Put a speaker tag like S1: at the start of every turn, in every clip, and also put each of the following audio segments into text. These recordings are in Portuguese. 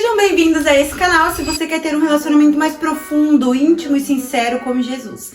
S1: Sejam bem-vindos a esse canal se você quer ter um relacionamento mais profundo, íntimo e sincero com Jesus.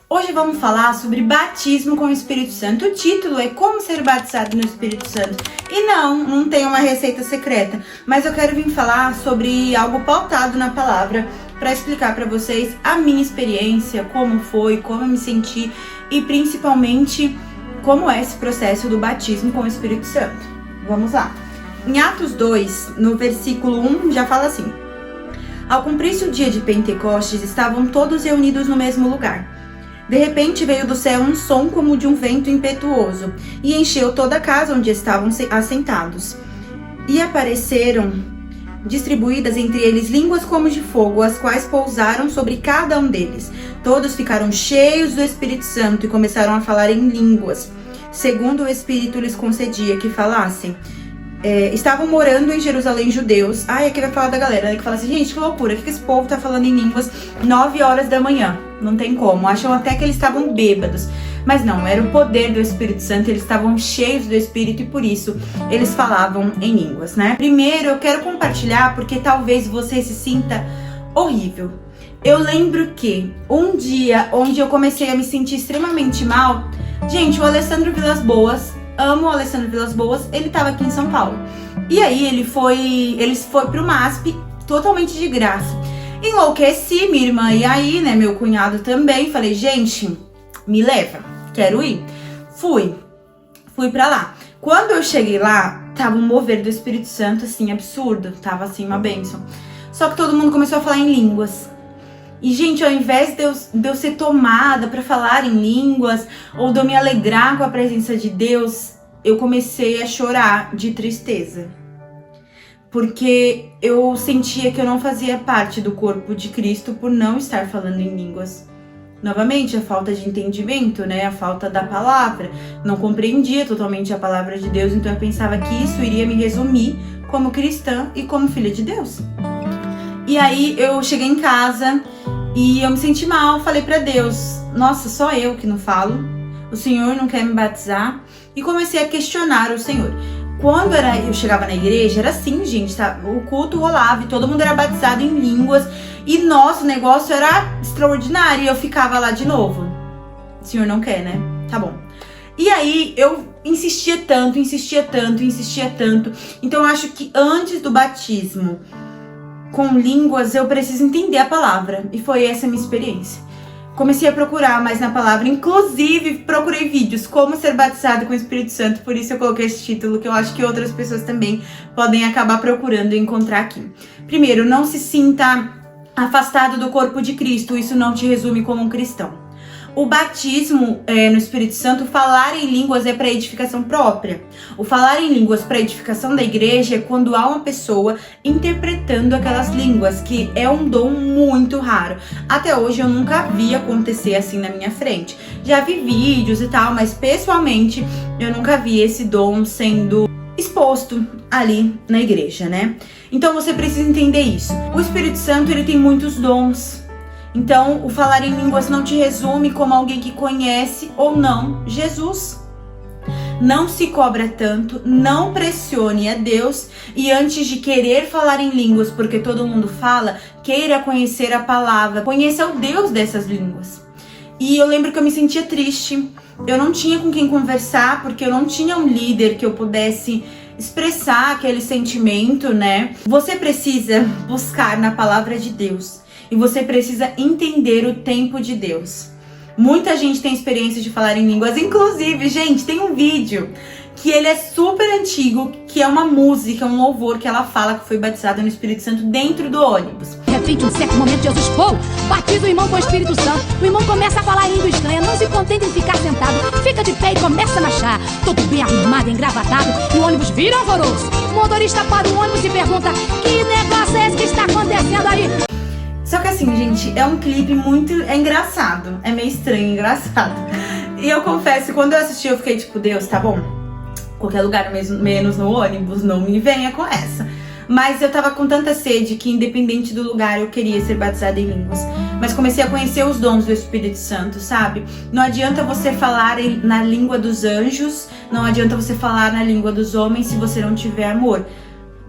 S1: Hoje vamos falar sobre batismo com o Espírito Santo. O título é Como Ser Batizado no Espírito Santo. E não tem uma receita secreta, mas eu quero vir falar sobre algo pautado na palavra para explicar para vocês a minha experiência, como foi, como eu me senti e principalmente como é esse processo do batismo com o Espírito Santo. Vamos lá. Em Atos 2, no versículo 1, já fala assim: Ao cumprir-se o dia de Pentecostes, estavam todos reunidos no mesmo lugar. De repente veio do céu um som como de um vento impetuoso e encheu toda a casa onde estavam assentados. E apareceram distribuídas entre eles línguas como de fogo, as quais pousaram sobre cada um deles. Todos ficaram cheios do Espírito Santo e começaram a falar em línguas, segundo o Espírito lhes concedia que falassem. Estavam morando em Jerusalém judeus. Aqui vai falar da galera, né, que fala assim: gente, que loucura, o que esse povo tá falando em línguas 9 horas da manhã? Não tem como, acham até que eles estavam bêbados. Mas não, era o poder do Espírito Santo, eles estavam cheios do Espírito e por isso eles falavam em línguas, né? Primeiro eu quero compartilhar porque talvez você se sinta horrível. Eu lembro que um dia onde eu comecei a me sentir extremamente mal, gente, o Alessandro Vilas Boas, amo o Alessandro Vilas Boas, ele tava aqui em São Paulo. E aí ele foi pro MASP totalmente de graça. Enlouqueci, minha irmã, e aí, né, meu cunhado também. Falei, gente, me leva, quero ir. Fui pra lá. Quando eu cheguei lá, tava um mover do Espírito Santo, assim, absurdo. Tava, assim, uma bênção. Só que todo mundo começou a falar em línguas. E, gente, ao invés de eu ser tomada pra falar em línguas, ou de eu me alegrar com a presença de Deus, eu comecei a chorar de tristeza. Porque eu sentia que eu não fazia parte do corpo de Cristo por não estar falando em línguas. Novamente, a falta de entendimento, né? A falta da palavra. Não compreendia totalmente a palavra de Deus, então eu pensava que isso iria me resumir como cristã e como filha de Deus. E aí eu cheguei em casa e eu me senti mal, falei pra Deus: nossa, só eu que não falo, o Senhor não quer me batizar. E comecei a questionar o Senhor. Quando eu chegava na igreja, era assim, gente, tá? O culto rolava e todo mundo era batizado em línguas. E nossa, o negócio era extraordinário e eu ficava lá de novo. O Senhor não quer, né? Tá bom. E aí eu insistia tanto. Então eu acho que antes do batismo com línguas, eu preciso entender a palavra. E foi essa a minha experiência. Comecei a procurar mais na palavra, inclusive procurei vídeos como ser batizado com o Espírito Santo, por isso eu coloquei esse título, que eu acho que outras pessoas também podem acabar procurando e encontrar aqui. Primeiro, não se sinta afastado do corpo de Cristo, isso não te resume como um cristão. O batismo no Espírito Santo, falar em línguas é para edificação própria. O falar em línguas para edificação da igreja é quando há uma pessoa interpretando aquelas línguas, que é um dom muito raro. Até hoje eu nunca vi acontecer assim na minha frente. Já vi vídeos e tal, mas pessoalmente eu nunca vi esse dom sendo exposto ali na igreja, né? Então você precisa entender isso. O Espírito Santo, ele tem muitos dons. Então, o falar em línguas não te resume como alguém que conhece ou não Jesus. Não se cobra tanto, não pressione a Deus e antes de querer falar em línguas, porque todo mundo fala, queira conhecer a palavra, conheça o Deus dessas línguas. E eu lembro que eu me sentia triste, eu não tinha com quem conversar, porque eu não tinha um líder que eu pudesse expressar aquele sentimento, né? Você precisa buscar na palavra de Deus. E você precisa entender o tempo de Deus. Muita gente tem experiência de falar em línguas. Inclusive, gente, tem um vídeo que ele é super antigo, que é uma música, um louvor que ela fala que foi batizada no Espírito Santo dentro do ônibus.
S2: De repente, um certo momento, Jesus batiza o irmão com o Espírito Santo. O irmão começa a falar em língua estranha, não se contenta em ficar sentado. Fica de pé e começa a marchar, todo bem arrumado, engravatado. E o ônibus vira alvoroço. O motorista para o ônibus e pergunta: que negócio é esse que está acontecendo aí?
S1: Só que assim, gente, é um clipe é engraçado. É meio estranho, engraçado. E eu confesso, quando eu assisti, eu fiquei tipo: Deus, tá bom, qualquer lugar menos no ônibus, não me venha com essa. Mas eu tava com tanta sede que, independente do lugar, eu queria ser batizada em línguas. Mas comecei a conhecer os dons do Espírito Santo, sabe? Não adianta você falar na língua dos anjos, não adianta você falar na língua dos homens se você não tiver amor.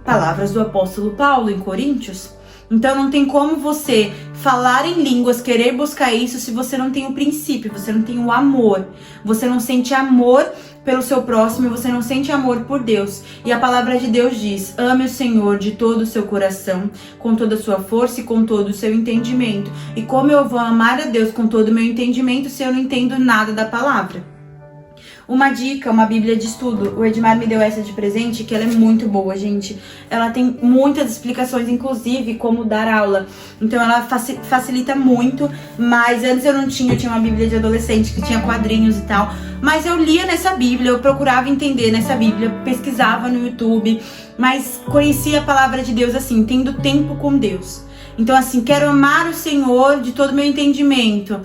S1: Palavras do apóstolo Paulo em Coríntios. Então não tem como você falar em línguas, querer buscar isso se você não tem o princípio, você não tem o amor. Você não sente amor pelo seu próximo, você não sente amor por Deus. E a palavra de Deus diz: ame o Senhor de todo o seu coração, com toda a sua força e com todo o seu entendimento. E como eu vou amar a Deus com todo o meu entendimento se eu não entendo nada da palavra? Uma dica, uma bíblia de estudo, o Edmar me deu essa de presente, que ela é muito boa, gente. Ela tem muitas explicações, inclusive como dar aula. Então ela facilita muito, mas antes eu não tinha, eu tinha uma bíblia de adolescente que tinha quadrinhos e tal. Mas eu lia nessa bíblia, eu procurava entender nessa bíblia, pesquisava no YouTube, mas conhecia a palavra de Deus assim, tendo tempo com Deus. Então assim, quero amar o Senhor de todo o meu entendimento.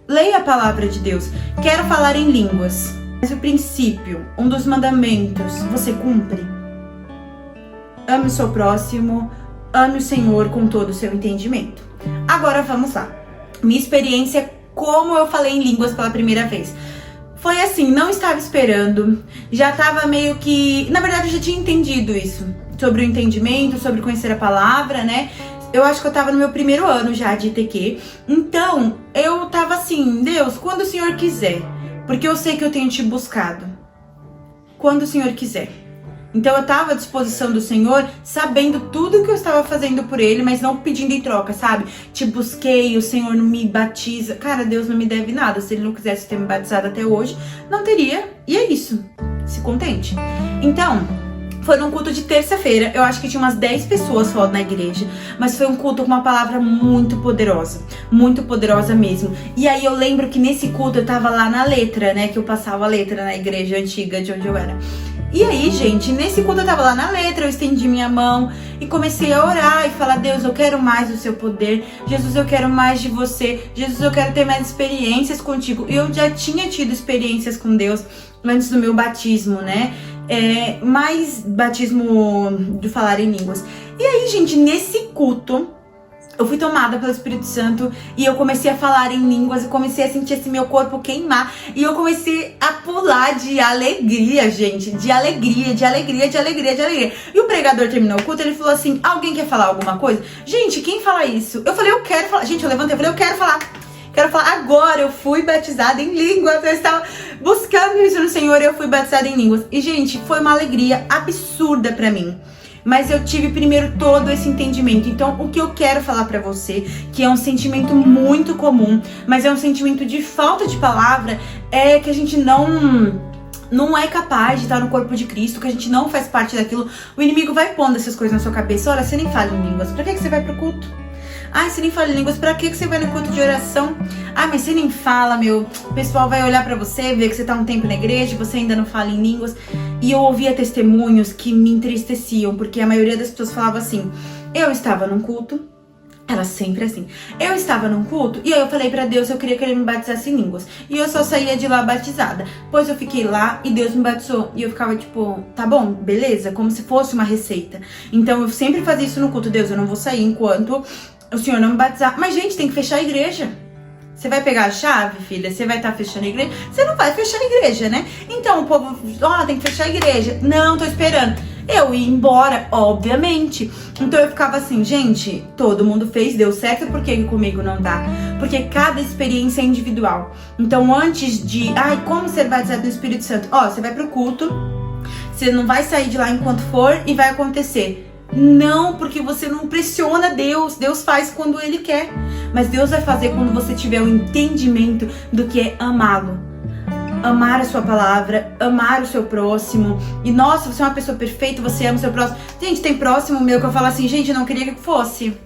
S1: Leia a palavra de Deus. Quero falar em línguas. Mas o princípio, um dos mandamentos, você cumpre? Ame o seu próximo, ame o Senhor com todo o seu entendimento. Agora vamos lá. Minha experiência, como eu falei em línguas pela primeira vez. Foi assim, não estava esperando, já estava meio que... Na verdade, eu já tinha entendido isso, sobre o entendimento, sobre conhecer a palavra, né? Eu acho que eu tava no meu primeiro ano já de ITQ. Então, eu tava assim, Deus, quando o Senhor quiser. Porque eu sei que eu tenho te buscado. Quando o Senhor quiser. Então eu tava à disposição do Senhor, sabendo tudo que eu estava fazendo por Ele, mas não pedindo em troca, sabe? Te busquei, o Senhor não me batiza. Cara, Deus não me deve nada. Se Ele não quisesse ter me batizado até hoje, não teria. E é isso. Se contente. Então... foi num culto de terça-feira, eu acho que tinha umas 10 pessoas só na igreja, mas foi um culto com uma palavra muito poderosa mesmo. E aí eu lembro que nesse culto eu tava lá na letra, né, que eu passava a letra na igreja antiga de onde eu era. E aí, gente, nesse culto eu tava lá na letra, eu estendi minha mão e comecei a orar e falar: Deus, eu quero mais do seu poder. Jesus, eu quero mais de você. Jesus, eu quero ter mais experiências contigo. E eu já tinha tido experiências com Deus antes do meu batismo, né? Mais batismo de falar em línguas. E aí, gente, nesse culto eu fui tomada pelo Espírito Santo e eu comecei a falar em línguas e comecei a sentir esse meu corpo queimar e eu comecei a pular de alegria, gente, de alegria. E o pregador terminou o culto, ele falou assim: alguém quer falar alguma coisa? Gente, quem fala isso? Eu falei: eu quero falar. Gente, eu levantei, eu falei: eu quero falar. Agora eu fui batizada em línguas, eu estava buscando isso no Senhor e eu fui batizada em línguas. E, gente, foi uma alegria absurda pra mim. Mas eu tive primeiro todo esse entendimento. Então, o que eu quero falar pra você, que é um sentimento muito comum, mas é um sentimento de falta de palavra, é que a gente não é capaz de estar no corpo de Cristo, que a gente não faz parte daquilo. O inimigo vai pondo essas coisas na sua cabeça. Olha, você nem fala em línguas, pra que você vai pro culto? Ai, você nem fala em línguas, pra que você vai no culto de oração? Ai, mas você nem fala, meu. O pessoal vai olhar pra você, ver que você tá um tempo na igreja e você ainda não fala em línguas. E eu ouvia testemunhos que me entristeciam, porque a maioria das pessoas falava assim: eu estava num culto, ela sempre assim, eu estava num culto e aí eu falei pra Deus, eu queria que Ele me batizasse em línguas. E eu só saía de lá batizada. Pois eu fiquei lá e Deus me batizou. E eu ficava tipo, tá bom, beleza, como se fosse uma receita. Então eu sempre fazia isso no culto: Deus, eu não vou sair enquanto o Senhor não me batizar. Mas, gente, tem que fechar a igreja. Você vai pegar a chave, filha? Você vai estar fechando a igreja? Você não vai fechar a igreja, né? Então o povo, tem que fechar a igreja. Não, tô esperando. Eu ia embora, obviamente. Então eu ficava assim: gente, todo mundo fez, deu certo, por que comigo não dá? Porque cada experiência é individual. Então antes de, como ser batizado no Espírito Santo? Você vai pro culto, você não vai sair de lá enquanto for e vai acontecer. Não, porque você não pressiona Deus. Deus faz quando Ele quer. Mas Deus vai fazer quando você tiver o entendimento do que é amá-lo. Amar a sua palavra, amar o seu próximo. E nossa, você é uma pessoa perfeita, você ama o seu próximo. Gente, tem próximo meu que eu falo assim: gente, não queria que fosse.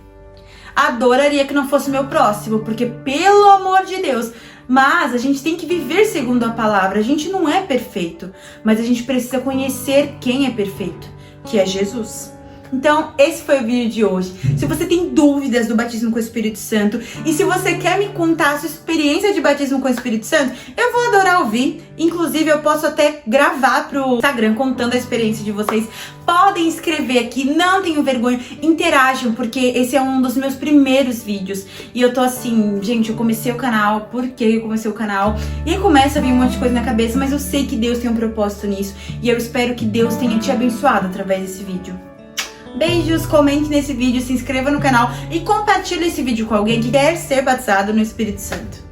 S1: Adoraria que não fosse meu próximo, porque pelo amor de Deus. Mas a gente tem que viver segundo a palavra. A gente não é perfeito, mas a gente precisa conhecer quem é perfeito, que é Jesus. Então, esse foi o vídeo de hoje. Se você tem dúvidas do batismo com o Espírito Santo e se você quer me contar a sua experiência de batismo com o Espírito Santo, eu vou adorar ouvir. Inclusive, eu posso até gravar pro Instagram contando a experiência de vocês. Podem escrever aqui, não tenham vergonha, interajam, porque esse é um dos meus primeiros vídeos. E eu tô assim, gente, eu comecei o canal, por que eu comecei o canal? E aí começa a vir um monte de coisa na cabeça, mas eu sei que Deus tem um propósito nisso. E eu espero que Deus tenha te abençoado através desse vídeo. Beijos, comente nesse vídeo, se inscreva no canal e compartilhe esse vídeo com alguém que quer ser batizado no Espírito Santo.